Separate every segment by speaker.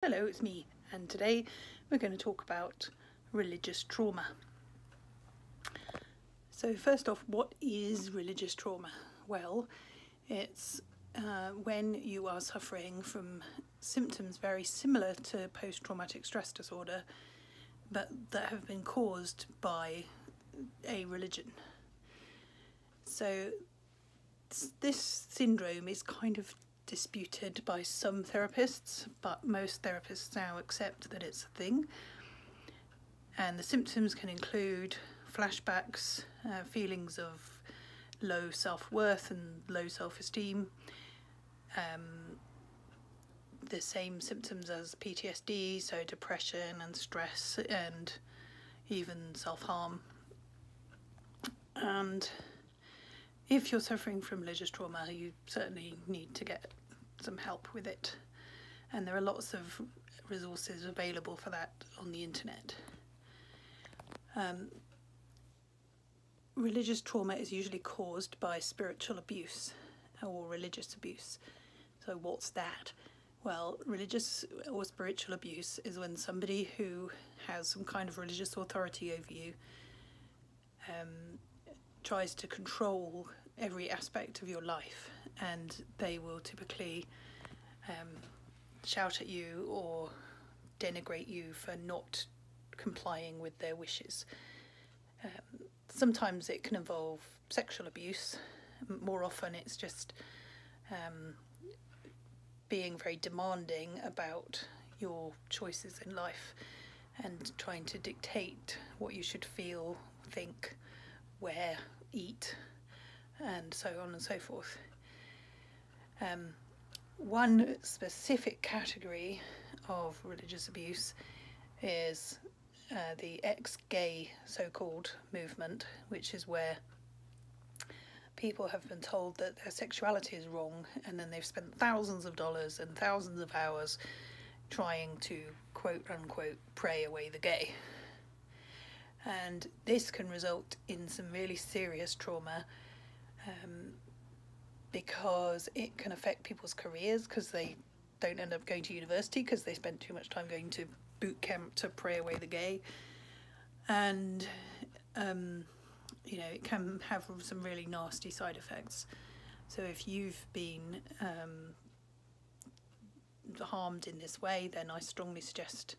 Speaker 1: Hello, it's me, and today we're going to talk about religious trauma. So first off, what is religious trauma? Well, it's when you are suffering from symptoms very similar to post-traumatic stress disorder, but that have been caused by a religion. So this syndrome is kind of disputed by some therapists, but most therapists now accept that it's a thing. And the symptoms can include flashbacks, feelings of low self-worth and low self-esteem, the same symptoms as PTSD, so depression and stress and even self-harm. And if you're suffering from religious trauma, you certainly need to get some help with it. And there are lots of resources available for that on the internet. Religious trauma is usually caused by spiritual abuse or religious abuse. So what's that? Well, religious or spiritual abuse is when somebody who has some kind of religious authority over you tries to control every aspect of your life, and they will typically shout at you or denigrate you for not complying with their wishes. Sometimes it can involve sexual abuse. More often it's just being very demanding about your choices in life and trying to dictate what you should feel, think, wear, eat, and so on and so forth. One specific category of religious abuse is the ex-gay so-called movement, which is where people have been told that their sexuality is wrong, and then they've spent thousands of dollars and thousands of hours trying to quote-unquote pray away the gay. And this can result in some really serious trauma because it can affect people's careers because they don't end up going to university because they spent too much time going to boot camp to pray away the gay. And it can have some really nasty side effects. So if you've been harmed in this way, then I strongly suggest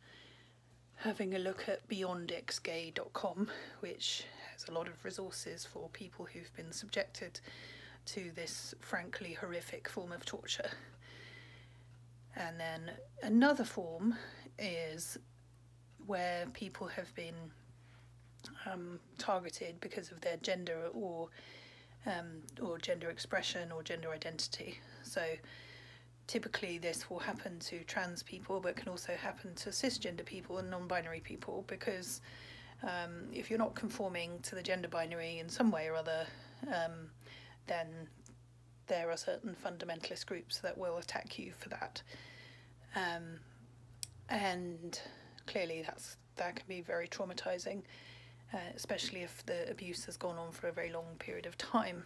Speaker 1: having a look at beyondxgay.com, which has a lot of resources for people who've been subjected to this frankly horrific form of torture. And then another form is where people have been targeted because of their gender or gender expression or gender identity. So typically this will happen to trans people, but can also happen to cisgender people and non-binary people, because if you're not conforming to the gender binary in some way or other, then there are certain fundamentalist groups that will attack you for that. And clearly that can be very traumatizing, especially if the abuse has gone on for a very long period of time.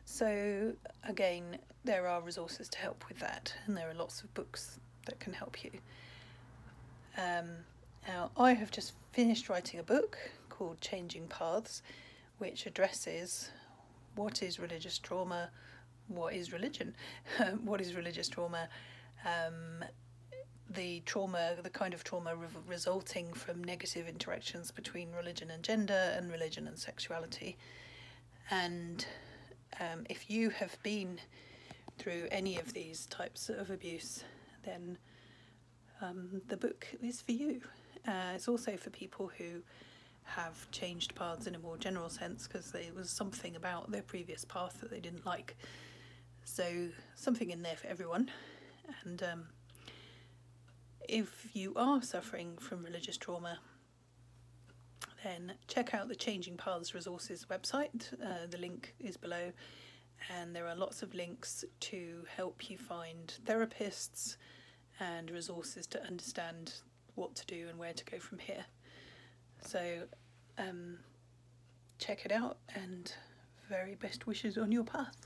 Speaker 1: So again, there are resources to help with that, and there are lots of books that can help you. Now, I have just finished writing a book called Changing Paths, which addresses what is religious trauma, what is religion, what is religious trauma, the kind of trauma resulting from negative interactions between religion and gender and religion and sexuality. And if you have been through any of these types of abuse, then the book is for you. It's also for people who have changed paths in a more general sense because there was something about their previous path that they didn't like. So something in there for everyone. And if you are suffering from religious trauma, then check out the Changing Paths Resources website. The link is below, and there are lots of links to help you find therapists and resources to understand what to do and where to go from here. So check it out, and very best wishes on your path.